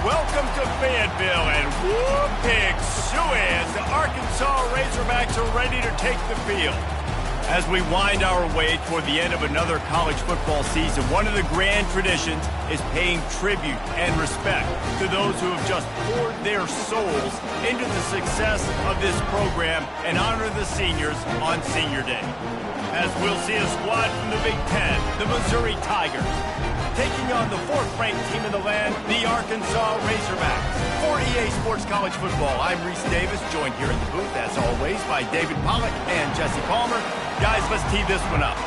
welcome to Fayetteville, and whoop, pig suey as the Arkansas Razorbacks are ready to take the field. As we wind our way toward the end of another college football season, one of the grand traditions is paying tribute and respect to those who have just poured their souls into the success of this program and honor the seniors on Senior Day. As we'll see a squad from the Big Ten, the Missouri Tigers, taking on the fourth-ranked team in the land, the Arkansas Razorbacks. For EA Sports College Football, I'm Reese Davis, joined here in the booth, as always, by David Pollack and Jesse Palmer. Guys, let's tee this one up.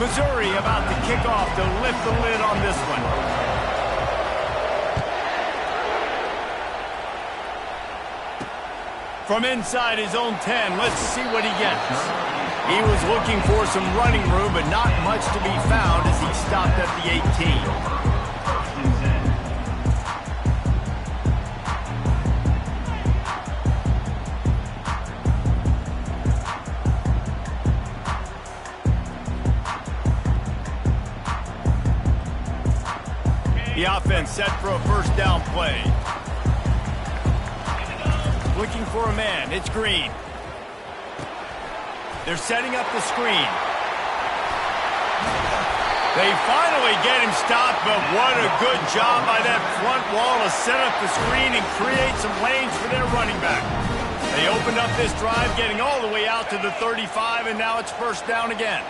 Missouri about to kick off to lift the lid on this one. From inside his own 10, let's see what he gets. He was looking for some running room, but not much to be found as he stopped at the 18. The offense set for a first down play. Looking for a man. It's Green. They're setting up the screen. They finally get him stopped, but what a good job by that front wall to set up the screen and create some lanes for their running back. They opened up this drive, getting all the way out to the 35, and now it's first down again.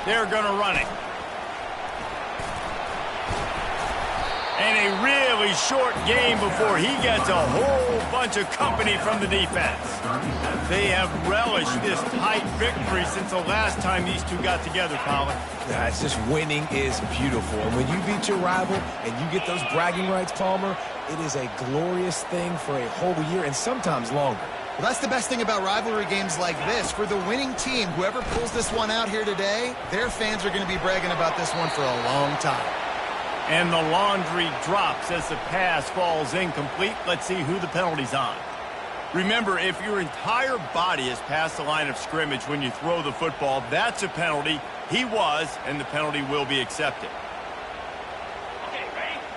They're going to run it. And a really short game before he gets a whole bunch of company from the defense. They have relished this tight victory since the last time these two got together, Colin. Yeah, it's just winning is beautiful. And when you beat your rival and you get those bragging rights, Palmer, it is a glorious thing for a whole year and sometimes longer. Well, that's the best thing about rivalry games like this. For the winning team, whoever pulls this one out here today, their fans are going to be bragging about this one for a long time. And the laundry drops as the pass falls incomplete. Let's see who the penalty's on. Remember, if your entire body is past the line of scrimmage when you throw the football, that's a penalty. He was, and the penalty will be accepted.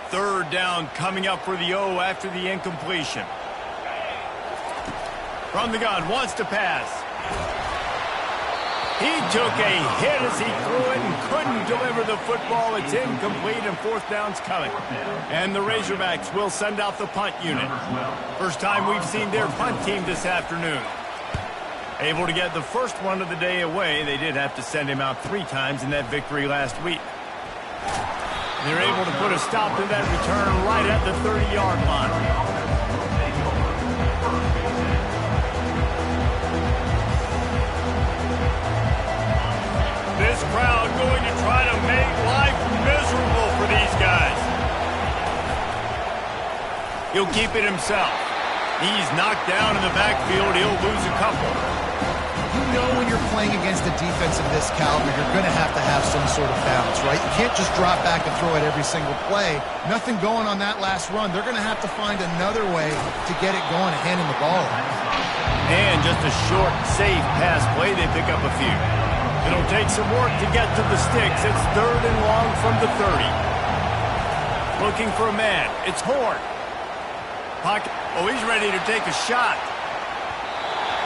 Third down coming up for the O after the incompletion. From the gun, wants to pass. He took a hit as he threw it and couldn't deliver the football. It's incomplete and fourth down's coming. And the Razorbacks will send out the punt unit. First time we've seen their punt team this afternoon. Able to get the first one of the day away. They did have to send him out 3 times in that victory last week. They're able to put a stop to that return right at the 30-yard line. This crowd going to try to make life miserable for these guys. He'll keep it himself. He's knocked down in the backfield. He'll lose a couple. You know when you're playing against a defense of this caliber, you're going to have some sort of balance, right? You can't just drop back and throw it every single play. Nothing going on that last run. They're going to have to find another way to get it going and hand him the ball. And just a short, safe pass play. They pick up a few. It'll take some work to get to the sticks. It's third and long from the 30. Looking for a man. It's Horn. Pocket. Oh, he's ready to take a shot.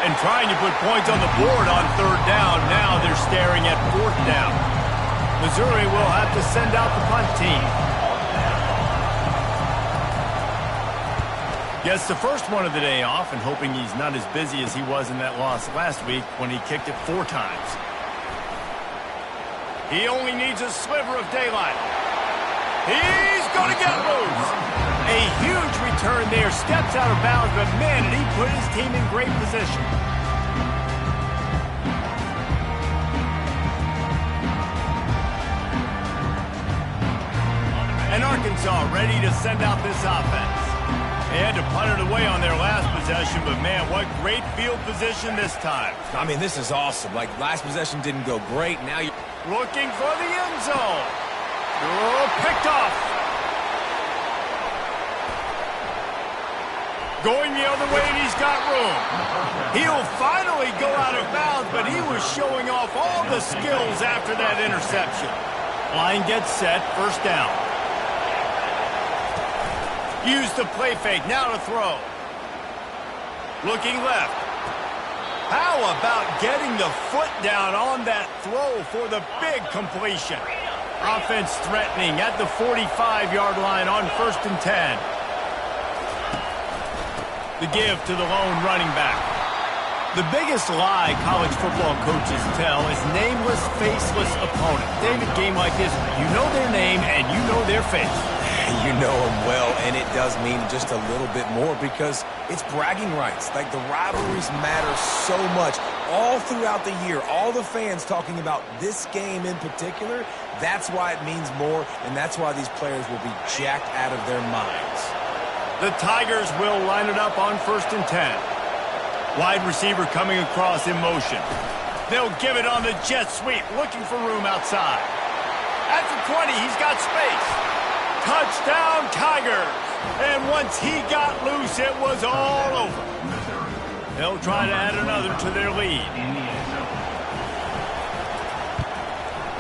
And trying to put points on the board on third down. Now they're staring at fourth down. Missouri will have to send out the punt team. Gets the first one of the day off and hoping he's not as busy as he was in that loss last week when he kicked it 4 times. He only needs a sliver of daylight. He's going to get loose. A huge return there. Steps out of bounds, but man, did he put his team in great position. And Arkansas ready to send out this offense. They had to punt it away on their last possession, but man, what great field position this time. I mean, this is awesome. Like, last possession didn't go great. Now you're looking for the end zone. Oh, picked off. Going the other way, and he's got room. He'll finally go out of bounds, but he was showing off all the skills after that interception. Line gets set, first down. Use the play fake, now to throw. Looking left. How about getting the foot down on that throw for the big completion? Offense threatening at the 45-yard line on 1st and 10. The give to the lone running back. The biggest lie college football coaches tell is nameless, faceless opponent. David, game like this, you know their name and you know their face. You know them well, and it does mean just a little bit more because it's bragging rights. Like, the rivalries matter so much all throughout the year. All the fans talking about this game in particular, that's why it means more, and that's why these players will be jacked out of their minds. The Tigers will line it up on 1st and 10. Wide receiver coming across in motion. They'll give it on the jet sweep, looking for room outside. At the 20, he's got space. Touchdown, Tigers! And once he got loose, it was all over. They'll try to add another to their lead.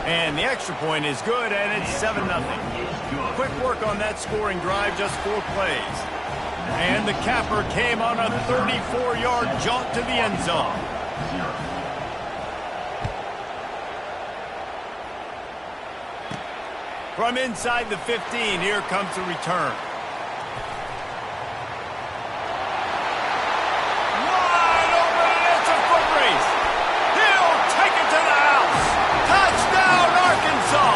And the extra point is good, and it's 7-0. Quick work on that scoring drive, just 4 plays. And the capper came on a 34-yard jaunt to the end zone. From inside the 15, here comes the return. Wide open, and it's a foot race. He'll take it to the house. Touchdown, Arkansas!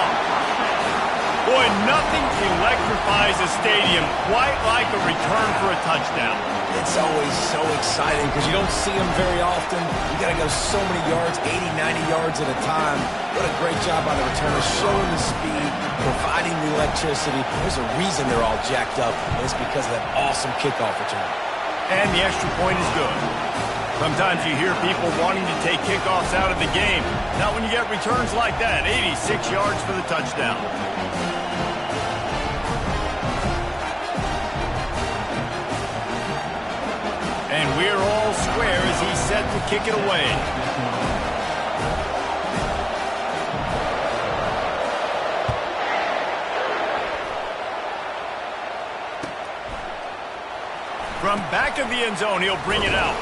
Boy, nothing electrifies a stadium quite like a return for a touchdown. It's always so exciting because you don't see them very often. You got to go so many yards, 80, 90 yards at a time. What a great job by the returner, showing the speed, providing the electricity. There's a reason they're all jacked up, and it's because of that awesome kickoff return. And the extra point is good. Sometimes you hear people wanting to take kickoffs out of the game. Not when you get returns like that, 86 yards for the touchdown. And we're all square as he's set to kick it away. From back of the end zone, he'll bring it out.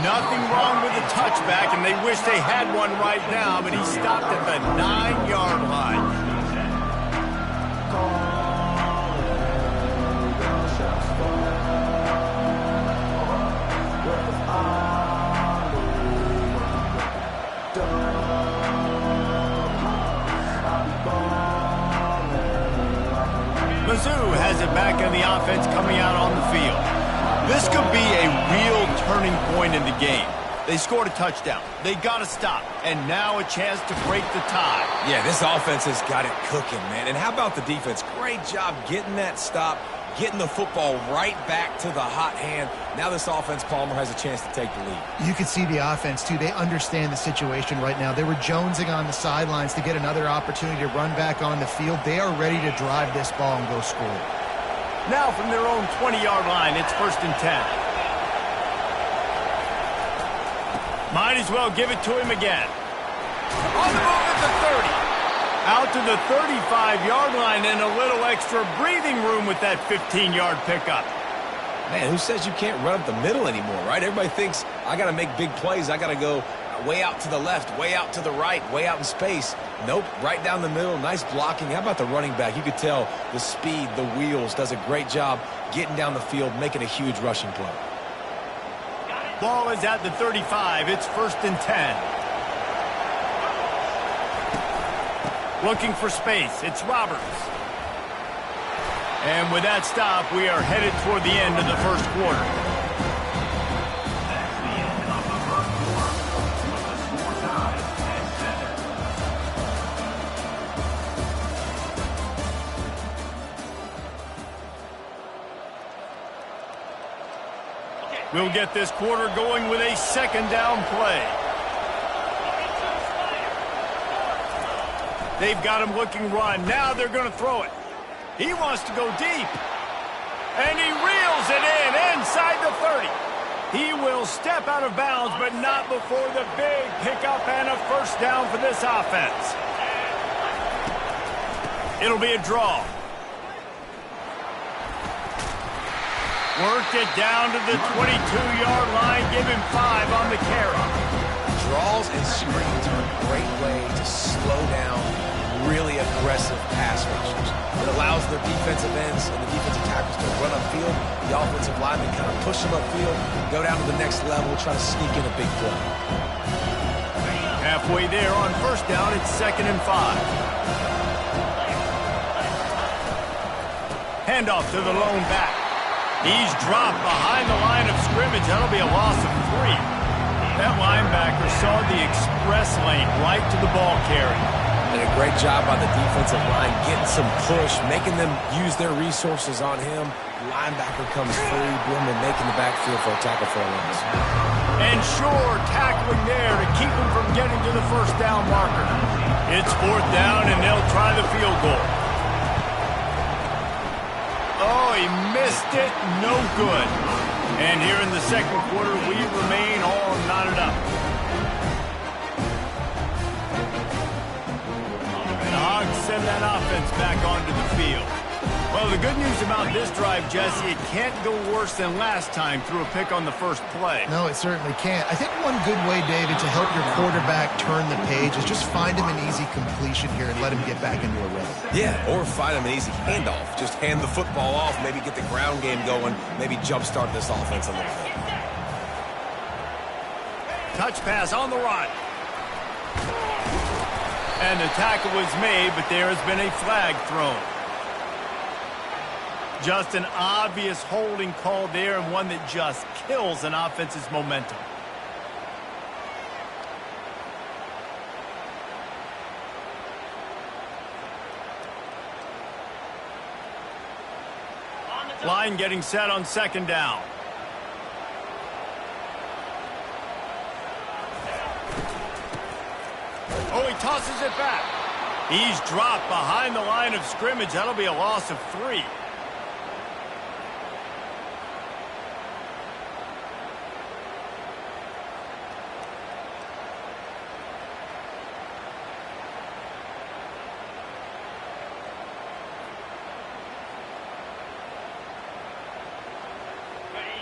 Nothing wrong with the touchback, and they wish they had one right now, but he stopped at the 9-yard line. Mizzou has it back on the offense coming out on the field. This could be a real turning point in the game. They scored a touchdown. They got to stop. And now a chance to break the tie. Yeah, this offense has got it cooking, man. And how about the defense? Great job getting that stop, getting the football right back to the hot hand. Now this offense, Palmer, has a chance to take the lead. You can see the offense, too. They understand the situation right now. They were jonesing on the sidelines to get another opportunity to run back on the field. They are ready to drive this ball and go score. Now from their own 20-yard line, it's 1st and 10. Might as well give it to him again. On the move at the 30. Out to the 35-yard line and a little extra breathing room with that 15-yard pickup. Man, who says you can't run up the middle anymore, right? Everybody thinks, I got to make big plays. I got to go way out to the left, way out to the right, way out in space. Nope, right down the middle, nice blocking. How about the running back? You could tell the speed, the wheels, does a great job getting down the field, making a huge rushing play. Ball is at the 35. It's 1st and 10. Looking for space. It's Roberts. And with that stop, we are headed toward the end of the first quarter. We'll get this quarter going with a second down play. They've got him looking run. Now they're going to throw it. He wants to go deep. And he reels it in inside He will step out of bounds, but not before the big pickup and a first down for this offense. It'll be a draw. Worked it down to the 22-yard line. Give him 5 on the carry. Draws and screens are a great way to slow down really aggressive pass rushers. It allows their defensive ends and the defensive tackles to run upfield. The offensive linemen kind of push them upfield, go down to the next level, try to sneak in a big play. Halfway there on first down, it's 2nd and 5. Handoff to the lone back. He's dropped behind the line of scrimmage. That'll be a loss of 3. That linebacker saw the express lane right to the ball carrier. And a great job by the defensive line, getting some push, making them use their resources on him. Linebacker comes free, boom, and making the backfield for a tackle for a loss. And sure, tackling there to keep him from getting to the first down marker. It's 4th down, and they'll try the field goal. Oh, he missed it. No good. And here in the second quarter, we remain all knotted up. The Hogs send that offense back onto the field. Well, the good news about this drive, Jesse, it can't go worse than last time through a pick on the first play. No, it certainly can't. I think one good way, David, to help your quarterback turn the page is just find him an easy completion here and let him get back into a rhythm. Yeah, or find him an easy handoff. Just hand the football off, maybe get the ground game going, maybe jumpstart this offense a little bit. Touch pass on the run. And the tackle was made, but there has been a flag thrown. Just an obvious holding call there, and one that just kills an offense's momentum. Line getting set on 2nd down. Oh, he tosses it back. He's dropped behind the line of scrimmage. That'll be a loss of 3.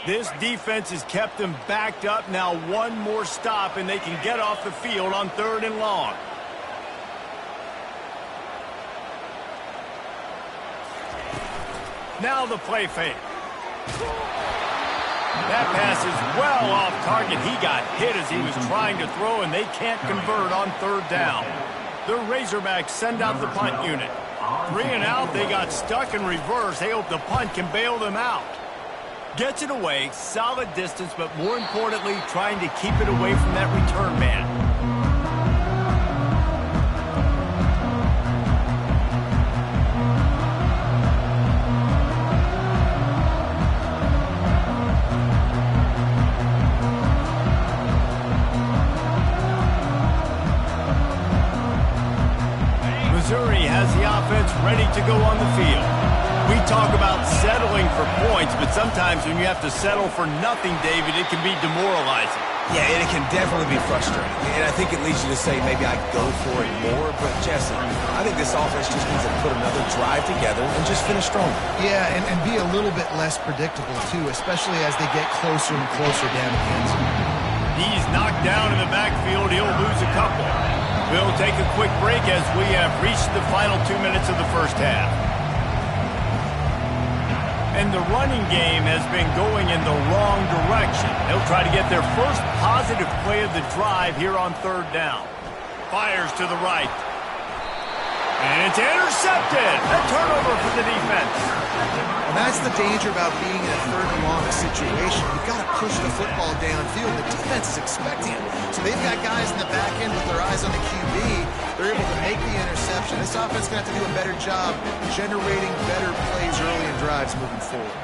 This defense has kept them backed up. Now one more stop, and they can get off the field on 3rd and long. Now the play fake. That pass is well off target. He got hit as he was trying to throw, and they can't convert on 3rd down. The Razorbacks send out the punt unit. 3 and out, they got stuck in reverse. They hope the punt can bail them out. Gets it away, solid distance, but more importantly, trying to keep it away from that return man. Missouri has the offense ready to go on the field. We talk about settling for points, but sometimes when you have to settle for nothing, David, it can be demoralizing. Yeah, and it can definitely be frustrating. And I think it leads you to say maybe I go for it more. But, Jesse, I think this offense just needs to put another drive together and just finish stronger. Yeah, and be a little bit less predictable, too, especially as they get closer and closer down to the end zone. He's knocked down in the backfield. He'll lose a couple. We'll take a quick break as we have reached the final 2 minutes of the first half. And the running game has been going in the wrong direction. They'll try to get their first positive play of the drive here on 3rd down. Fires to the right. And it's intercepted. A turnover for the defense. And that's the danger about being in a 3rd and long situation. You've got to push the football downfield. The defense is expecting it. So they've got guys in the back end with their eyes on the QB. They're able to make the interception. This offense is going to have to do a better job generating better plays early in drives moving forward.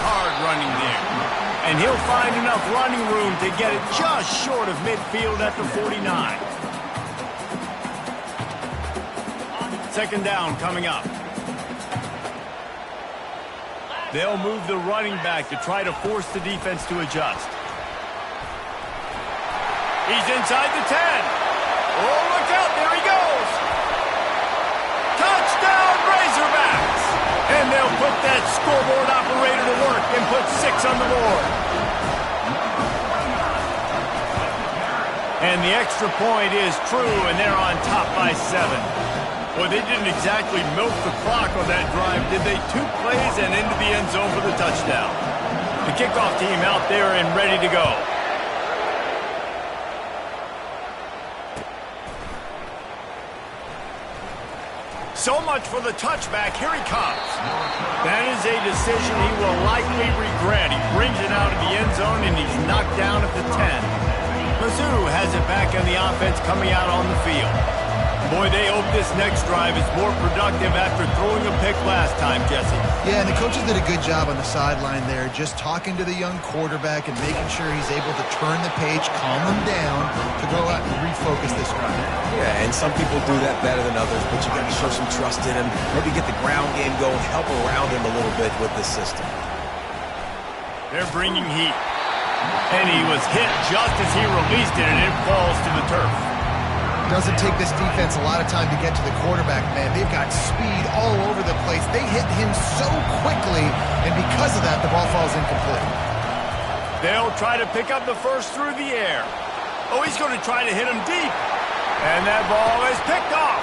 Hard running there. And he'll find enough running room to get it just short of midfield at the 49. 2nd down coming up. They'll move the running back to try to force the defense to adjust. He's inside the 10. Oh, look out. There he goes. Touchdown, Razorbacks. And they'll put that scoreboard operator to work and put 6 on the board. And the extra point is true, and they're on top by 7. Well, they didn't exactly milk the clock on that drive, did they? 2 plays and into the end zone for the touchdown. The kickoff team out there and ready to go. So much for the touchback. Here he comes. That is a decision he will likely regret. He brings it out of the end zone, and he's knocked down at the 10. Mizzou has it back on the offense coming out on the field. Boy, they hope this next drive is more productive after throwing a pick last time, Jesse. Yeah, and the coaches did a good job on the sideline there, just talking to the young quarterback and making sure he's able to turn the page, calm him down, to go out and refocus this drive. Yeah, and some people do that better than others, but you got to show some trust in him, maybe get the ground game going, help around him a little bit with this system. They're bringing heat. And he was hit just as he released it, and it falls to the turf. Doesn't take this defense a lot of time to get to the quarterback, man. They've got speed all over the place. They hit him so quickly, and because of that, the ball falls incomplete. They'll try to pick up the first through the air. Oh, he's going to try to hit him deep. And that ball is picked off.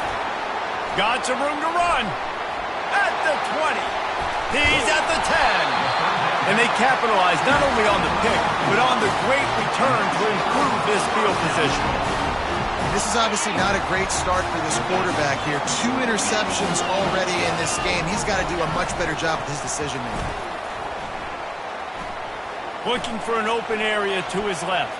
Got some room to run. At the 20. He's at the 10. And they capitalize not only on the pick, but on the great return to improve this field position. This is obviously not a great start for this quarterback here. 2 interceptions already in this game. He's got to do a much better job with his decision-making. Looking for an open area to his left.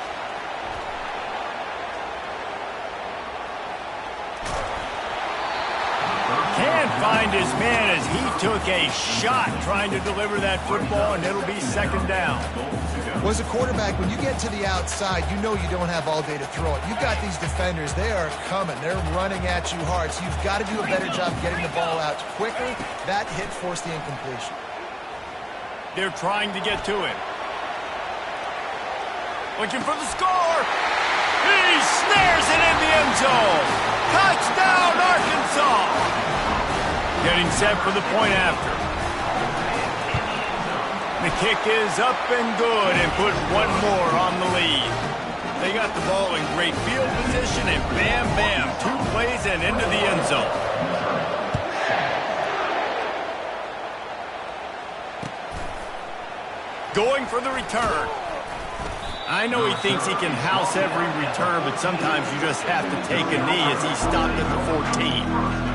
Can't find his man as he took a shot trying to deliver that football, and it'll be second down. Well, as a quarterback, when you get to the outside, you know you don't have all day to throw it. You've got these defenders. They are coming. They're running at you hard, so you've got to do a better job getting the ball out quicker. That hit forced the incompletion. They're trying to get to him. Looking for the score. He snares it in the end zone. Touchdown, Arkansas. Getting set for the point after. The kick is up and good and put one more on the lead. They got the ball in great field position and bam, bam, 2 plays and into the end zone. Going for the return. I know he thinks he can house every return, but sometimes you just have to take a knee as he stopped at the 14.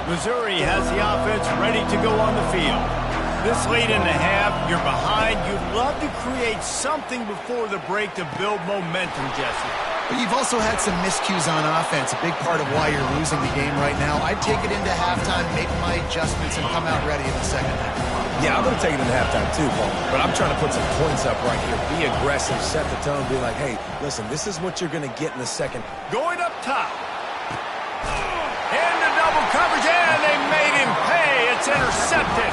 Missouri has the offense ready to go on the field. This late in the half, you're behind. You'd love to create something before the break to build momentum, Jesse. But you've also had some miscues on offense, a big part of why you're losing the game right now. I'd take it into halftime, make my adjustments, and come out ready in the second half. Yeah, I'm going to take it into halftime too, Paul. But I'm trying to put some points up right here. Be aggressive, set the tone, be like, hey, listen, this is what you're going to get in the second. Going up top. And the double coverage, and they made him pay. It's intercepted.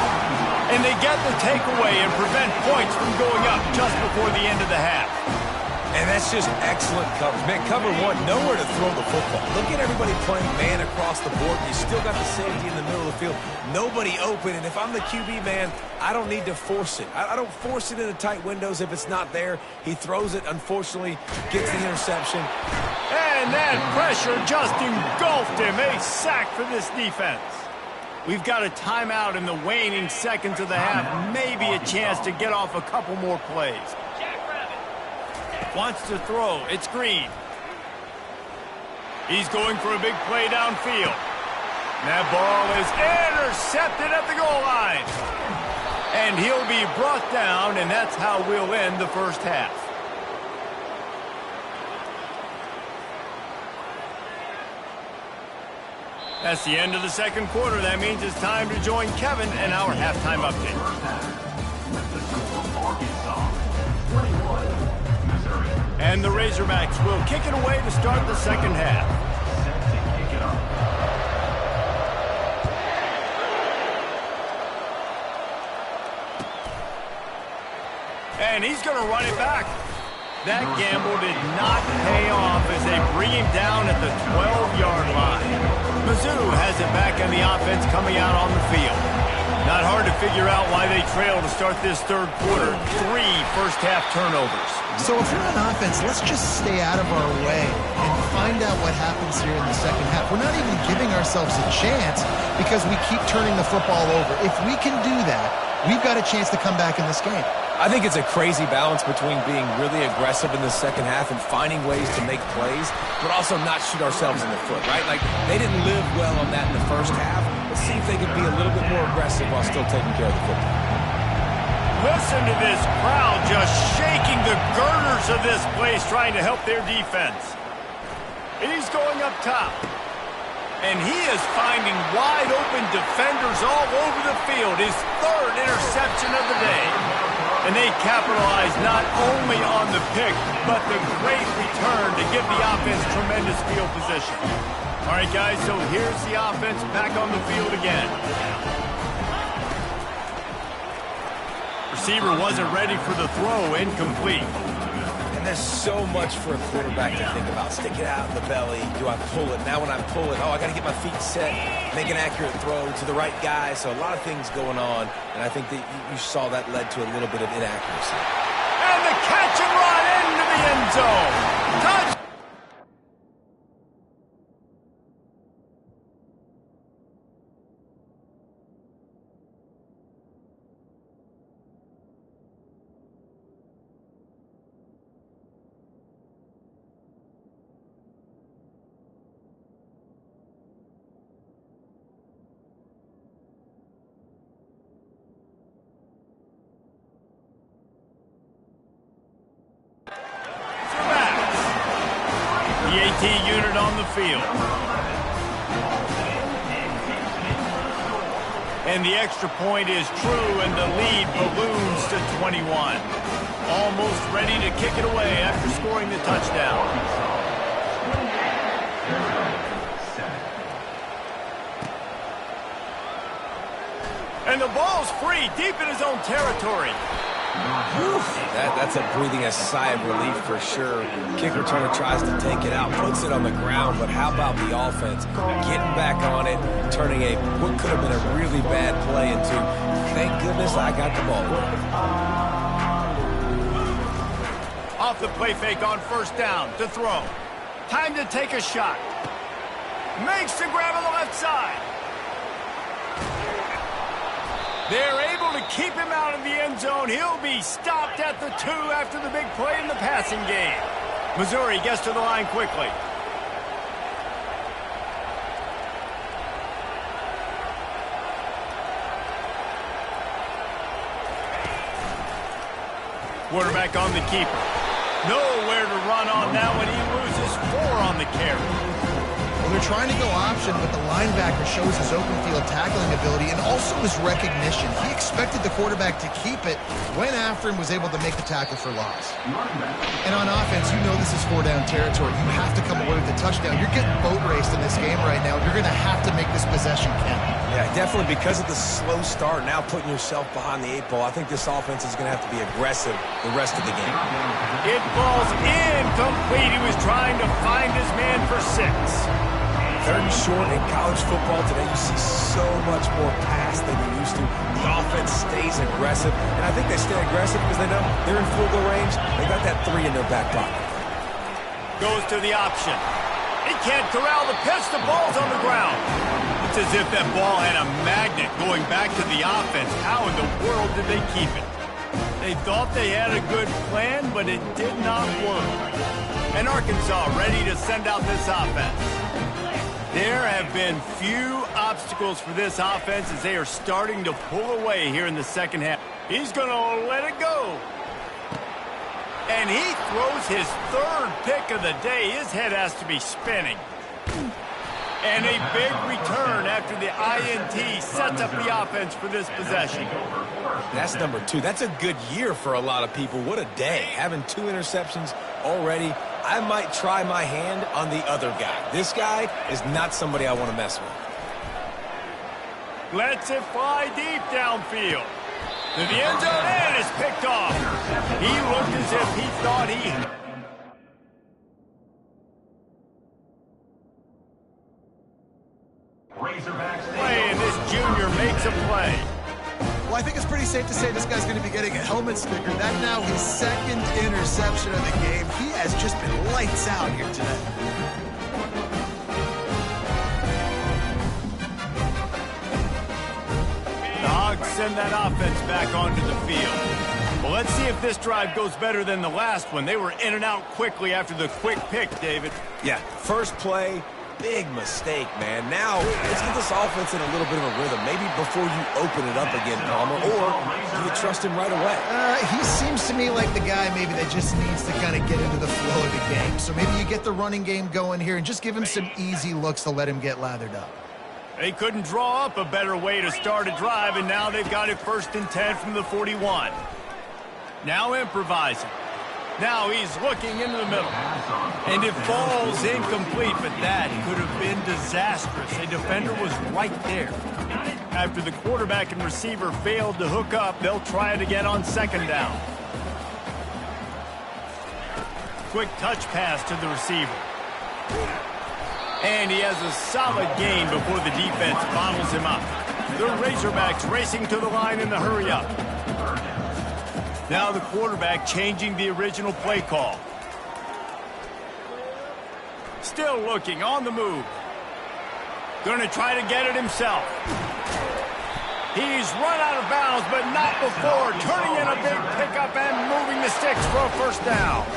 And they get the takeaway and prevent points from going up just before the end of the half. And that's just excellent coverage. Man, cover one, nowhere to throw the football. Look at everybody playing man across the board. You still got the safety in the middle of the field. Nobody open, and if I'm the QB, man, I don't need to force it. I don't force it into tight windows if it's not there. He throws it, unfortunately, gets the interception. And that pressure just engulfed him. A sack for this defense. We've got a timeout in the waning seconds of the half. Maybe a chance to get off a couple more plays. Wants to throw. It's Green. He's going for a big play downfield. That ball is intercepted at the goal line. And he'll be brought down, and that's how we'll end the first half. That's the end of the second quarter. That means it's time to join Kevin and our halftime update. And the Razorbacks will kick it away to start the second half. And he's going to run it back. That gamble did not pay off as they bring him down at the 12-yard line. Mizzou has it back on the offense coming out on the field. Not hard to figure out why they trail to start this third quarter. 3 first-half turnovers. So if we're on offense, let's just stay out of our way and find out what happens here in the second half. We're not even giving ourselves a chance because we keep turning the football over. If we can do that, we've got a chance to come back in this game. I think it's a crazy balance between being really aggressive in the second half and finding ways to make plays, but also not shoot ourselves in the foot, right? Like, they didn't live well on that in the first half. Let's see if they can be a little bit more aggressive while still taking care of the football. Listen to this crowd just shaking the girders of this place, trying to help their defense. He's going up top. And he is finding wide-open defenders all over the field. His 3rd interception of the day. And they capitalize not only on the pick, but the great return to give the offense tremendous field position. All right, guys, so here's the offense back on the field again. Receiver wasn't ready for the throw, incomplete. And there's so much for a quarterback to think about. Stick it out in the belly. Do I pull it? Now when I pull it, I got to get my feet set, make an accurate throw to the right guy. So a lot of things going on, and I think that you saw that led to a little bit of inaccuracy. And the catch and run into the end zone. Touch! The AT unit on the field. And the extra point is true, and the lead balloons to 21. Almost ready to kick it away after scoring the touchdown. And the ball's free, deep in his own territory. That's a breathing a sigh of relief for sure. Kick returner tries to take it out, puts it on the ground, but how about the offense getting back on it, turning what could have been a really bad play into, thank goodness I got the ball. Off the play fake on first down to throw. Time to take a shot. Makes the grab on the left side. They're able to keep him out of the end zone. He'll be stopped at the 2 after the big play in the passing game. Missouri gets to the line quickly. Quarterback on the keeper. Nowhere to run on that one. He loses 4 on the carry. They're trying to go option, but the linebacker shows his open field tackling ability and also his recognition. He expected the quarterback to keep it, went after him, was able to make the tackle for loss. And on offense, you know this is 4-down territory. You have to come away with the touchdown. You're getting boat raced in this game right now. You're going to have to make this possession count. Yeah, definitely because of the slow start, now putting yourself behind the 8 ball. I think this offense is going to have to be aggressive the rest of the game. It falls incomplete. He was trying to find his man for 6. 3rd and short in college football today, you see so much more pass than you used to. The offense stays aggressive, and I think they stay aggressive because they know they're in field goal range. They got that 3 in their back pocket. Goes to the option. He can't corral the pitch. The ball's on the ground. It's as if that ball had a magnet going back to the offense. How in the world did they keep it? They thought they had a good plan, but it did not work. And Arkansas ready to send out this offense. There have been few obstacles for this offense as they are starting to pull away here in the second half. He's going to let it go. And he throws his 3rd pick of the day. His head has to be spinning. And a big return after the INT sets up the offense for this possession. That's number 2. That's a good year for a lot of people. What a day. Having 2 interceptions already. I might try my hand on the other guy. This guy is not somebody I want to mess with. Lets it fly deep downfield. To the end zone, and it's picked off. He looked as if he thought he... play, and this junior makes a play. Well, I think it's pretty safe to say this guy's going to be getting a helmet sticker. That now his 2nd interception of the game. He has just been lights out here today. The Hogs send that offense back onto the field. Well, let's see if this drive goes better than the last one. They were in and out quickly after the quick pick, David. Yeah, first play, big mistake, man. Now, let's get this offense in a little bit of a rhythm. Maybe before you open it up again, Palmer, or do you trust him right away? He seems to me like the guy maybe that just needs to kind of get into the flow of the game. So maybe you get the running game going here and just give him some easy looks to let him get lathered up. They couldn't draw up a better way to start a drive, and now they've got it 1st and 10 from the 41. Now improvising. Now he's looking into the middle. And it falls incomplete, but that could have been disastrous. A defender was right there. After the quarterback and receiver failed to hook up, they'll try it again on 2nd down. Quick touch pass to the receiver. And he has a solid gain before the defense bottles him up. The Razorbacks racing to the line in the hurry-up. Now the quarterback changing the original play call. Still looking on the move. Going to try to get it himself. He's run out of bounds, but not before turning in a big pickup and moving the sticks for a 1st down.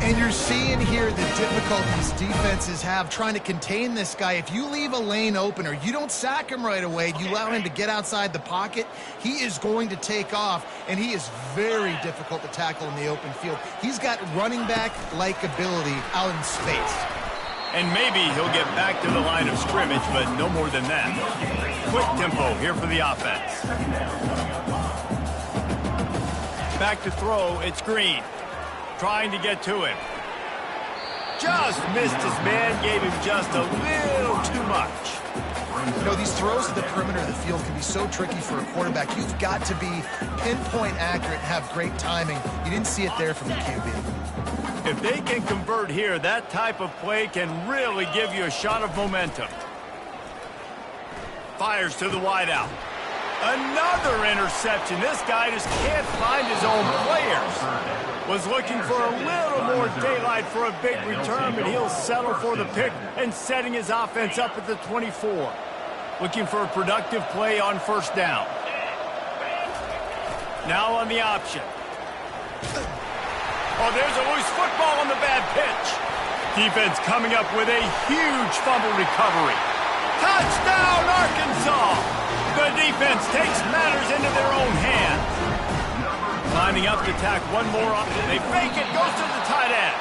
And you're seeing here the difficulties defenses have trying to contain this guy. If you leave a lane open or you don't sack him right away, you allow him to get outside the pocket, he is going to take off, and he is very difficult to tackle in the open field. He's got running back-like ability out in space. And maybe he'll get back to the line of scrimmage, but no more than that. Quick tempo here for the offense. Back to throw, it's Green. Trying to get to him. Just missed his man, gave him just a little too much. You know, these throws to the perimeter of the field can be so tricky for a quarterback. You've got to be pinpoint accurate and have great timing. You didn't see it there from the QB. If they can convert here, that type of play can really give you a shot of momentum. Fires to the wideout. Another interception. This guy just can't find his own players. Was looking for a little more daylight for a big return, but he'll settle for the pick and setting his offense up at the 24. Looking for a productive play on 1st down. Now on the option. Oh, there's a loose football on the bad pitch. Defense coming up with a huge fumble recovery. Touchdown, Arkansas! The defense takes matters into their own hands. Lining up to tack one more up. They fake it, goes to the tight end.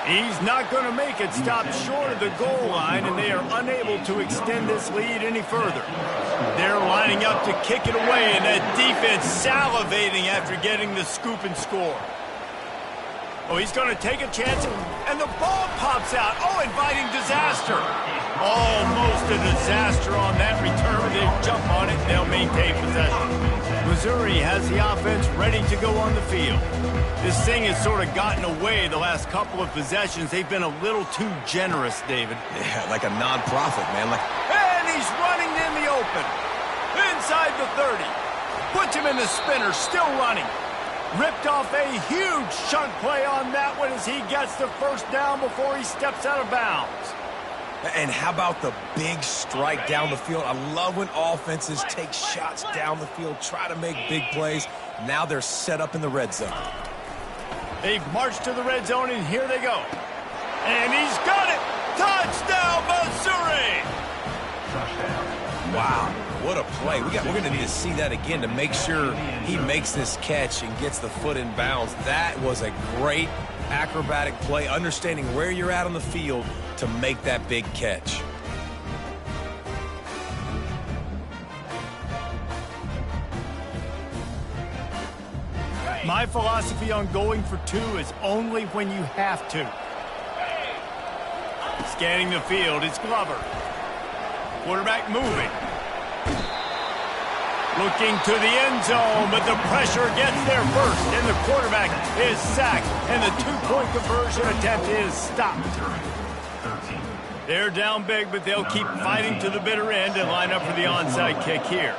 He's not going to make it. Stop short of the goal line, and they are unable to extend this lead any further. They're lining up to kick it away, and that defense salivating after getting the scoop and score. Oh, he's going to take a chance, and the ball pops out. Oh, inviting disaster. Almost a disaster on that return. They jump on it, and they'll maintain possession. Missouri has the offense ready to go on the field. This thing has sort of gotten away the last couple of possessions. They've been a little too generous, David. Yeah, like a non-profit, man. And he's running in the open. Inside the 30. Puts him in the spinner, still running. Ripped off a huge chunk play on that one as he gets the 1st down before he steps out of bounds. And how about the big strike down the field? I love when offenses take shots down the field, try to make big plays. Now they're set up in the red zone. They've marched to the red zone, and here they go. And he's got it! Touchdown, Missouri! Wow, what a play. We're going to need to see that again to make sure he makes this catch and gets the foot in bounds. That was a great acrobatic play, understanding where you're at on the field to make that big catch. My philosophy on going for two is only when you have to. Scanning the field, it's Glover. Quarterback moving. Looking to the end zone, but the pressure gets there first, and the quarterback is sacked, and the two-point conversion attempt is stopped. They're down big, but they'll keep fighting to the bitter end and line up for the onside kick here.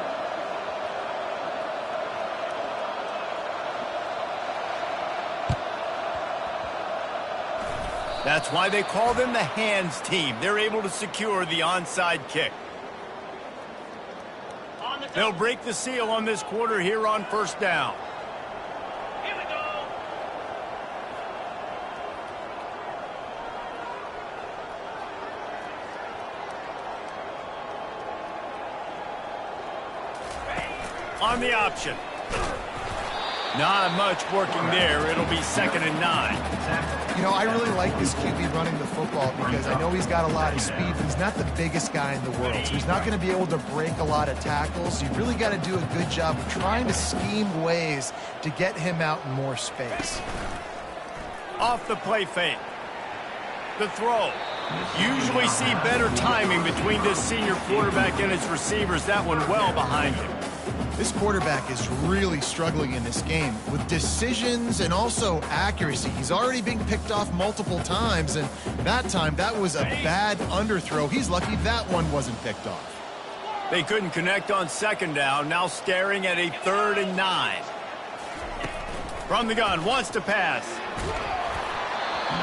That's why they call them the hands team. They're able to secure the onside kick. They'll break the seal on this quarter here on first down. Here we go. On the option. Not much working there. It'll be 2nd and 9. You know, I really like this QB running the football because I know he's got a lot of speed, but he's not the biggest guy in the world. So he's not going to be able to break a lot of tackles. So you really got to do a good job of trying to scheme ways to get him out in more space. Off the play fake. The throw. Usually see better timing between this senior quarterback and his receivers. That one well behind him. This quarterback is really struggling in this game with decisions and also accuracy. He's already being picked off multiple times, and that time, that was a bad underthrow. He's lucky that one wasn't picked off. They couldn't connect on 2nd down, now staring at a 3rd and 9. From the gun, wants to pass.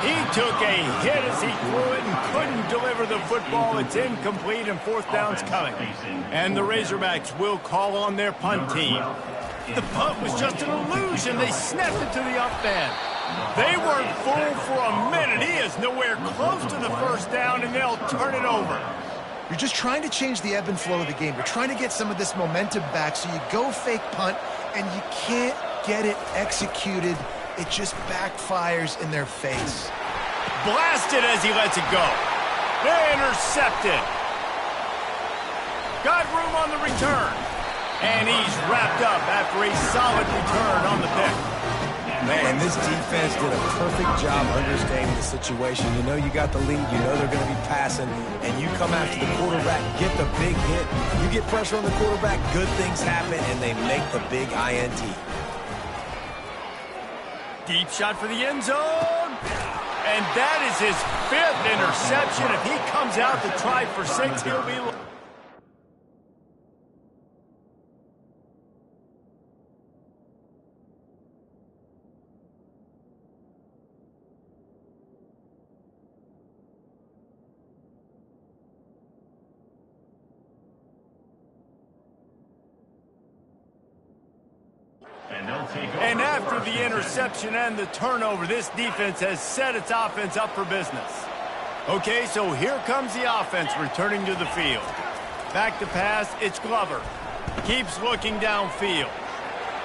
He took a hit as he threw it and couldn't deliver the football. It's incomplete and 4th down's coming. And the Razorbacks will call on their punt team. The punt was just an illusion. They snapped it to the up end. They weren't fooled for a minute. He is nowhere close to the 1st down, and they'll turn it over. You're just trying to change the ebb and flow of the game. You're trying to get some of this momentum back, so you go fake punt, and you can't get it executed. It just backfires in their face. Blasted as he lets it go. They're intercepted. Got room on the return. And he's wrapped up after a solid return on the pick. Man, this defense did a perfect job understanding the situation. You know you got the lead. You know they're going to be passing. And you come after the quarterback, get the big hit. You get pressure on the quarterback, good things happen, and they make the big INT. Deep shot for the end zone. And that is his 5th interception. If he comes out to try for 6, he'll be... And after the interception and the turnover, this defense has set its offense up for business. Okay, so here comes the offense returning to the field. Back to pass, it's Glover. Keeps looking downfield.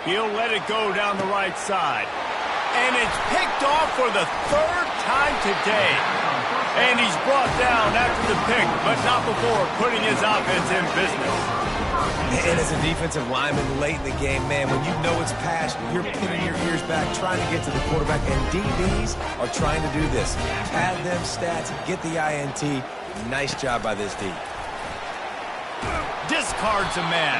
He'll let it go down the right side. And it's picked off for the 3rd time today. And he's brought down after the pick, but not before putting his offense in business. And as a defensive lineman late in the game, man, when you know it's past, you're pinning your ears back, trying to get to the quarterback, and DBs are trying to do this. Pad them stats, get the INT. Nice job by this D. Discards a man.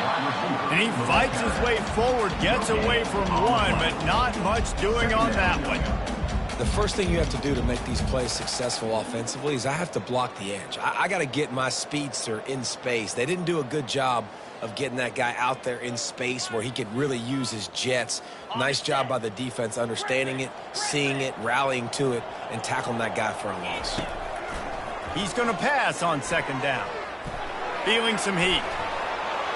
And he fights his way forward, gets away from one, but not much doing on that one. The first thing you have to do to make these plays successful offensively is I have to block the edge. I got to get my speedster in space. They didn't do a good job of getting that guy out there in space where he could really use his jets. Nice job by the defense understanding it, seeing it, rallying to it, and tackling that guy for a loss. He's going to pass on 2nd down. Feeling some heat.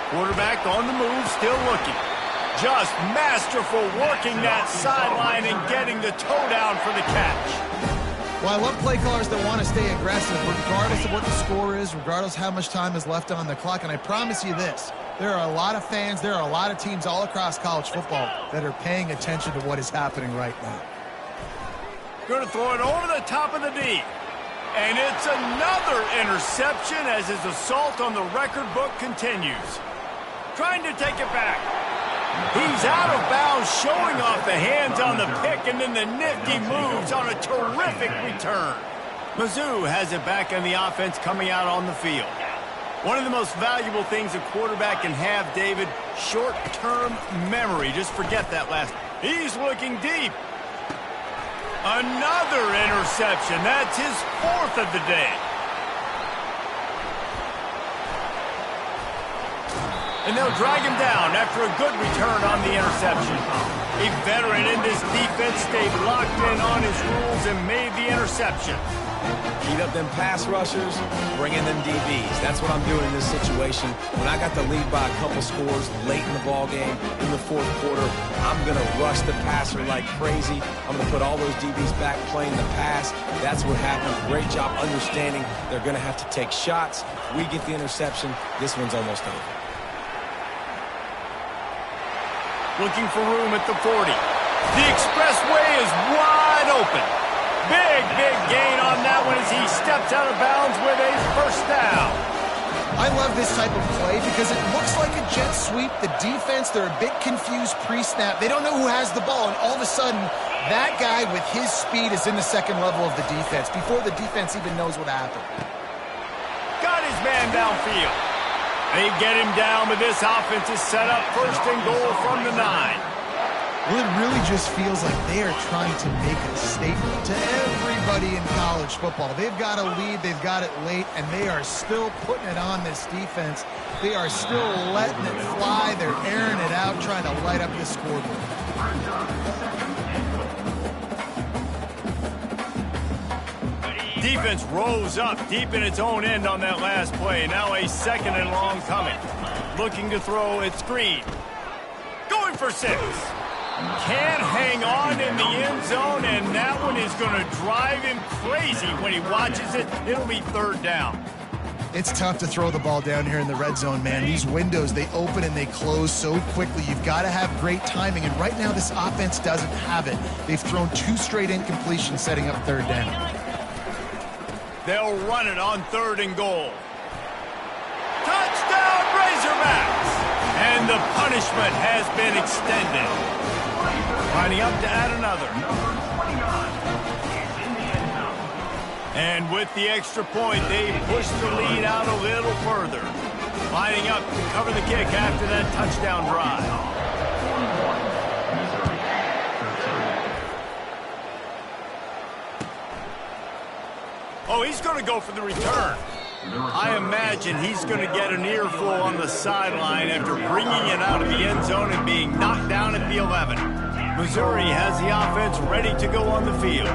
Quarterback on the move, still looking. Just masterful working that sideline and getting the toe down for the catch. Well, I love play callers that want to stay aggressive regardless of what the score is, regardless how much time is left on the clock. And I promise you this, there are a lot of fans, there are a lot of teams all across college football that are paying attention to what is happening right now. Going to throw it over the top of the D. And it's another interception as his assault on the record book continues. Trying to take it back. He's out of bounds, showing off the hands on the pick, and then the nifty moves on a terrific return. Mizzou has it back on the offense coming out on the field. One of the most valuable things a quarterback can have, David, short-term memory. Just forget that last. He's looking deep. Another interception. That's his 4th of the day. And they'll drag him down after a good return on the interception. A veteran in this defense stayed locked in on his rules and made the interception. Heat up them pass rushers, bring in them DBs. That's what I'm doing in this situation. When I got the lead by a couple scores late in the ball game, in the 4th quarter, I'm going to rush the passer like crazy. I'm going to put all those DBs back playing the pass. That's what happened. Great job understanding they're going to have to take shots. If we get the interception, this one's almost over. Looking for room at the 40. The expressway is wide open. Big gain on that one as he steps out of bounds with a 1st down. I love this type of play because it looks like a jet sweep. The defense, they're a bit confused pre-snap. They don't know who has the ball, and all of a sudden, that guy with his speed is in the 2nd level of the defense before the defense even knows what happened. Got his man downfield. They get him down, but this offense is set up 1st and goal from the 9. Well, it really just feels like they are trying to make a statement to everybody in college football. They've got a lead, they've got it late, and they are still putting it on this defense. They are still letting it fly. They're airing it out, trying to light up this scoreboard. Defense rose up deep in its own end on that last play. Now a 2nd and long coming. Looking to throw its screen. Going for 6. Can't hang on in the end zone, and that one is going to drive him crazy when he watches it. It'll be 3rd down. It's tough to throw the ball down here in the red zone, man. These windows, they open and they close so quickly. You've got to have great timing, and right now this offense doesn't have it. They've thrown 2 straight incompletions setting up 3rd down. They'll run it on 3rd and goal. Touchdown, Razorbacks! And the punishment has been extended. Lining up to add another. And with the extra point, they push the lead out a little further. Lining up to cover the kick after that touchdown drive. Oh, he's going to go for the return. I imagine he's going to get an earful on the sideline after bringing it out of the end zone and being knocked down at the 11. Missouri has the offense ready to go on the field.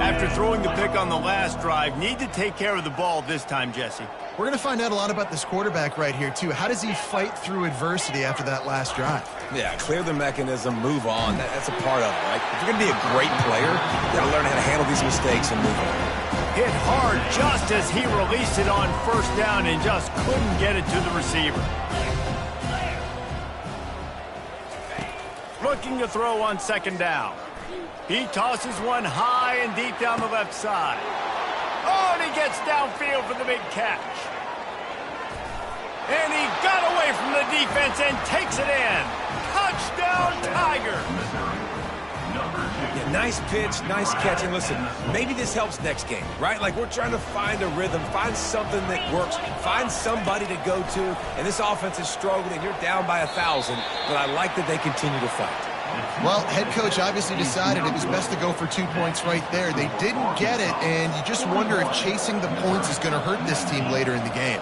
After throwing the pick on the last drive, need to take care of the ball this time, Jesse. We're going to find out a lot about this quarterback right here, too. How does he fight through adversity after that last drive? Yeah, clear the mechanism, move on. That's a part of it, right? If you're going to be a great player, you got to learn how to handle these mistakes and move on. Hit hard just as he released it on 1st down and just couldn't get it to the receiver. Looking to throw on 2nd down. He tosses one high and deep down the left side. Oh, and he gets downfield for the big catch. And he got away from the defense and takes it in. Touchdown, Tigers! Yeah, nice pitch, nice catch. And listen, maybe this helps next game, right? Like, we're trying to find a rhythm, find something that works, find somebody to go to. And this offense is struggling, and you're down by 1,000. But I like that they continue to fight. Well, head coach obviously decided it was best to go for 2 points right there. They didn't get it, and you just wonder if chasing the points is going to hurt this team later in the game.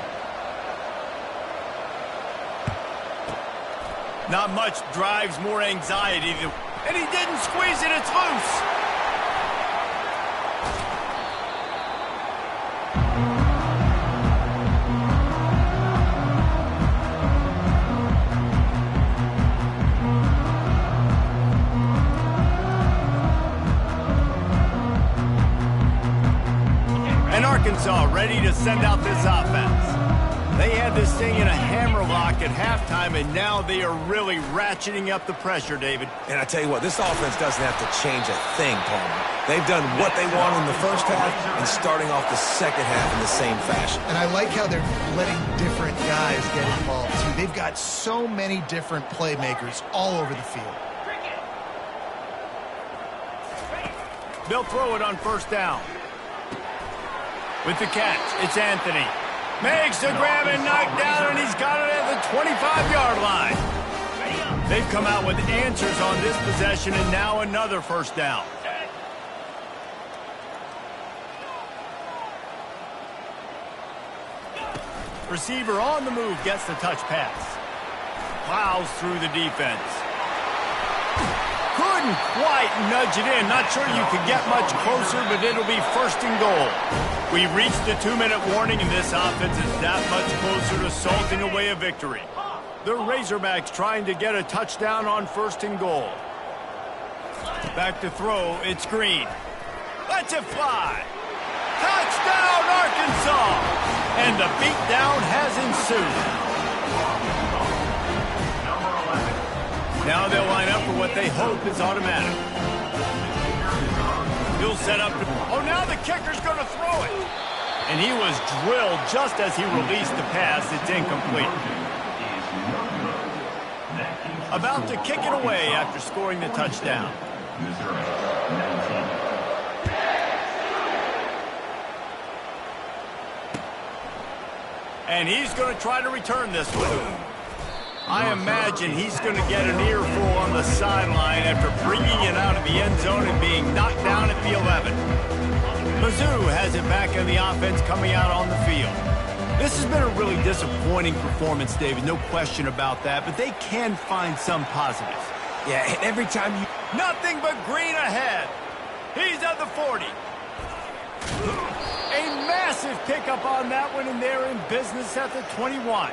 Not much drives more anxiety than... And he didn't squeeze it, it's loose. And Arkansas ready to send out this offense. They had this thing in a hammerlock at halftime, and now they are really ratcheting up the pressure, David. And I tell you what, this offense doesn't have to change a thing, Palmer. They've done what they want in the first half and starting off the second half in the same fashion. And I like how they're letting different guys get involved, too. They've got so many different playmakers all over the field. They'll throw it on first down. With the catch, it's Anthony. Makes the grab and knocked down, and he's got it at the 25-yard line. They've come out with answers on this possession, and now another first down. Receiver on the move gets the touch pass. Plows through the defense. Couldn't quite nudge it in. Not sure you could get much closer, but it'll be first and goal. We reached the 2-minute warning, and this offense is that much closer to salting away a victory. The Razorbacks trying to get a touchdown on first and goal. Back to throw, it's Green. Lets it fly. Touchdown, Arkansas! And the beatdown has ensued. Now they'll line up for what they hope is automatic. He'll set up. Oh, now the kicker's going to throw it. And he was drilled just as he released the pass. It's incomplete. About to kick it away after scoring the touchdown. And he's going to try to return this one. I imagine he's going to get an earful on the sideline after bringing it out of the end zone and being knocked down at the 11. Mizzou has it back in the offense coming out on the field. This has been a really disappointing performance, David, no question about that, but they can find some positives. Yeah, and every time you... Nothing but Green ahead. He's at the 40. A massive pickup on that one, and they're in business at the 21.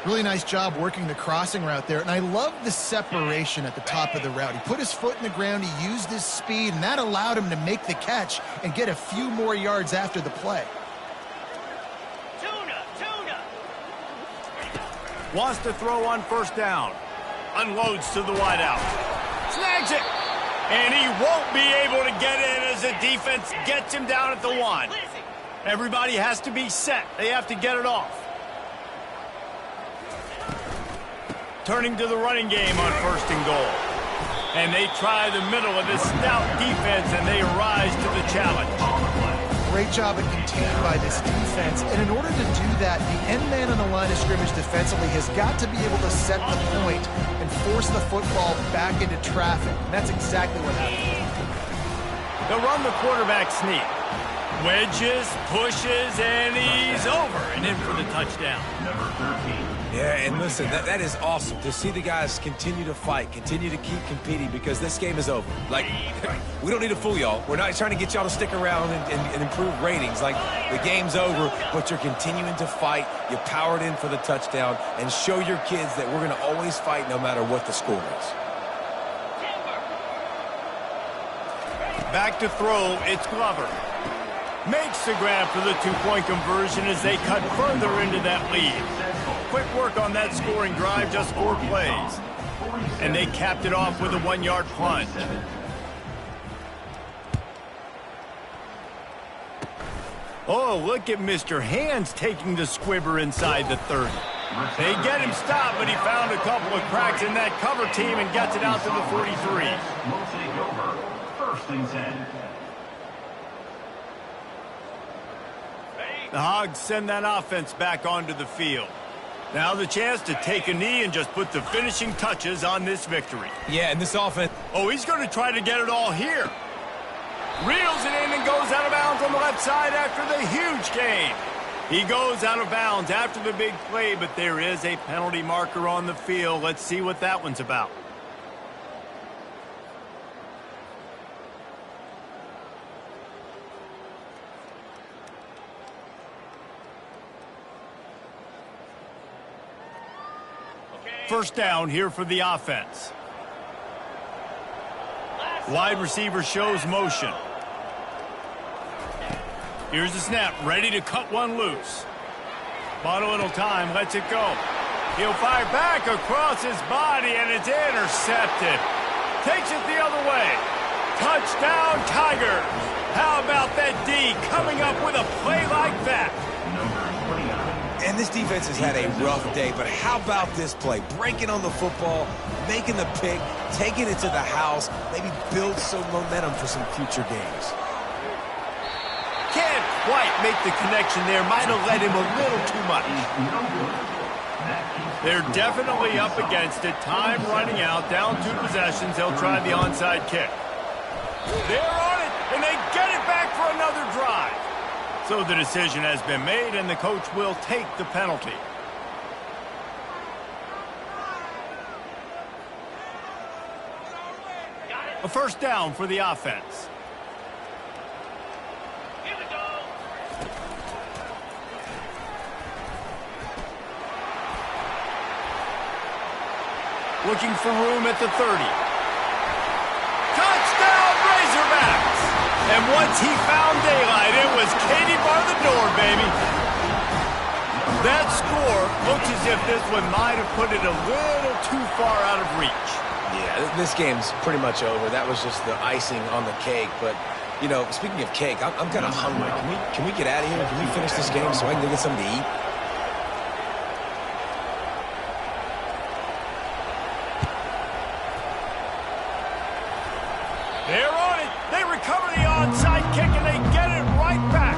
Really nice job working the crossing route there, and I love the separation at the top of the route. He put his foot in the ground, he used his speed, and that allowed him to make the catch and get a few more yards after the play. Wants to throw on first down. Unloads to the wideout. Snags it. And he won't be able to get in as the defense gets him down at the 1. Everybody has to be set. They have to get it off. Turning to the running game on first and goal. And they try the middle of this stout defense, and they rise to the challenge. Great job at containing by this defense. And in order to do that, the end man on the line of scrimmage defensively has got to be able to set the point and force the football back into traffic. And that's exactly what happened. They'll run the quarterback sneak. Wedges, pushes, and he's over and in for the touchdown. Number 13. Yeah, and listen, that is awesome to see the guys continue to fight, continue to keep competing, because this game is over. Like, we don't need to fool y'all. We're not trying to get y'all to stick around and improve ratings. Like, the game's over, but you're continuing to fight. You powered in for the touchdown, and show your kids that we're going to always fight no matter what the score is. Back to throw, it's Glover. Makes the grab for the two-point conversion as they cut further into that lead. Quick work on that scoring drive, just 4 plays. And they capped it off with a 1-yard punt. Oh, look at Mr. Hands taking the squibber inside the 30. They get him stopped, but he found a couple of cracks in that cover team and gets it out to the 43. We'll take over. First and 10. The Hogs send that offense back onto the field. Now the chance to take a knee and just put the finishing touches on this victory. Yeah, and this offense... Oh, he's going to try to get it all here. Reels it in and goes out of bounds on the left side after the huge gain. He goes out of bounds after the big play, but there is a penalty marker on the field. Let's see what that one's about. First down here for the offense. Wide receiver shows motion. Here's the snap, ready to cut one loose. Bought a little time, lets it go. He'll fire back across his body, and it's intercepted. Takes it the other way. Touchdown, Tigers. How about that D coming up with a play like that? And this defense has had a rough day, but how about this play? Breaking on the football, making the pick, taking it to the house, maybe build some momentum for some future games. Can't quite make the connection there. Might have led him a little too much. They're definitely up against it. Time running out. Down 2 possessions. They'll try the onside kick. They're on it, and they get it back for another drive. So the decision has been made, and the coach will take the penalty. A first down for the offense. Looking for room at the 30. Touchdown, Razorbacks! And once he found daylight, it was Katie bar the door, baby. That score looks as if this one might have put it a little too far out of reach. Yeah, this game's pretty much over. That was just the icing on the cake. But, you know, speaking of cake, I'm kind of hungry. Can we get out of here? Can we finish this game so I can go get something to eat? They're on it. They recover the onside kick, and they get it right back.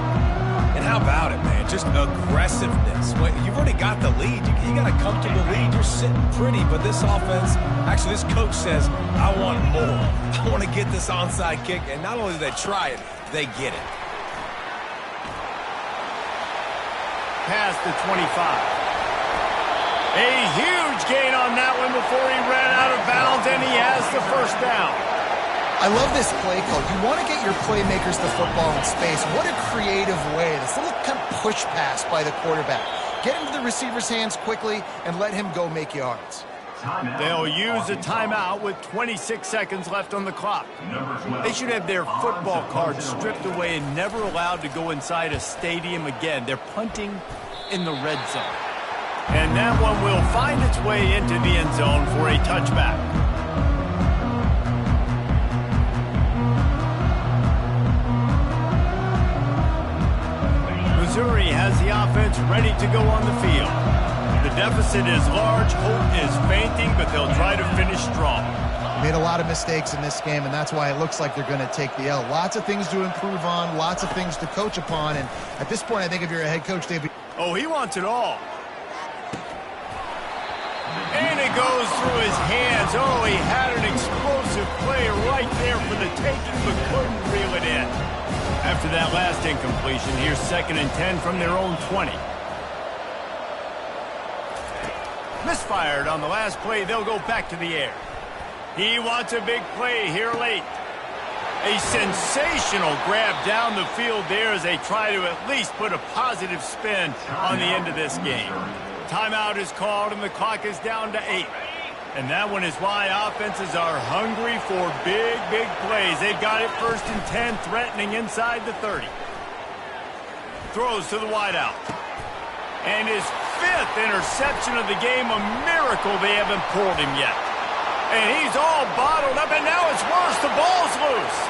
And how about it, man? Just aggressiveness. Well, you've already got the lead. You got a comfortable lead. You're sitting pretty, but this offense, actually this coach says, I want more. I want to get this onside kick, and not only do they try it, they get it. Past the 25. A huge gain on that one before he ran out of bounds, and he has the first down. I love this play call. You want to get your playmakers the football in space. What a creative way. This little kind of push pass by the quarterback. Get into the receiver's hands quickly and let him go make yards. They'll use a timeout with 26 seconds left on the clock. They should have their football cards stripped away and never allowed to go inside a stadium again. They're punting in the red zone. And that one will find its way into the end zone for a touchback. Missouri has the offense ready to go on the field. The deficit is large, hope is fainting, but they'll try to finish strong. Made a lot of mistakes in this game, and that's why it looks like they're going to take the L. Lots of things to improve on, lots of things to coach upon, and at this point, I think if you're a head coach, David... Oh, he wants it all. And it goes through his hands. Oh, he had an explosive play right there for the taking, but couldn't reel it in. After that last incompletion, here's 2nd and 10 from their own 20. Misfired on the last play. They'll go back to the air. He wants a big play here late. A sensational grab down the field there as they try to at least put a positive spin on the end of this game. Timeout is called, and the clock is down to 8. And that one is why offenses are hungry for big, big plays. They've got it 1st and 10, threatening inside the 30. Throws to the wideout. And his 5th interception of the game, a miracle they haven't pulled him yet. And he's all bottled up, and now it's worse. The ball's loose.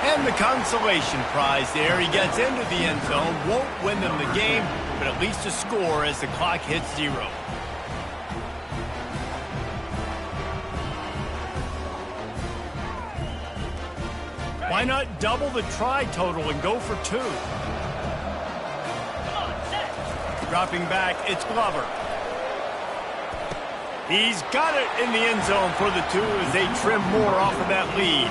And the consolation prize there. He gets into the end zone, won't win them the game, but at least a score as the clock hits 0. Why not double the try total and go for 2? Dropping back, it's Glover. He's got it in the end zone for the 2 as they trim more off of that lead.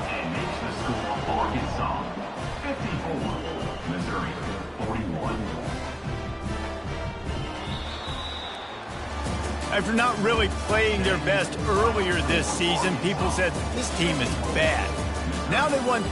And makes the score for Arkansas. 54, Missouri 41. After not really playing their best earlier this season, people said this team is bad. Now they won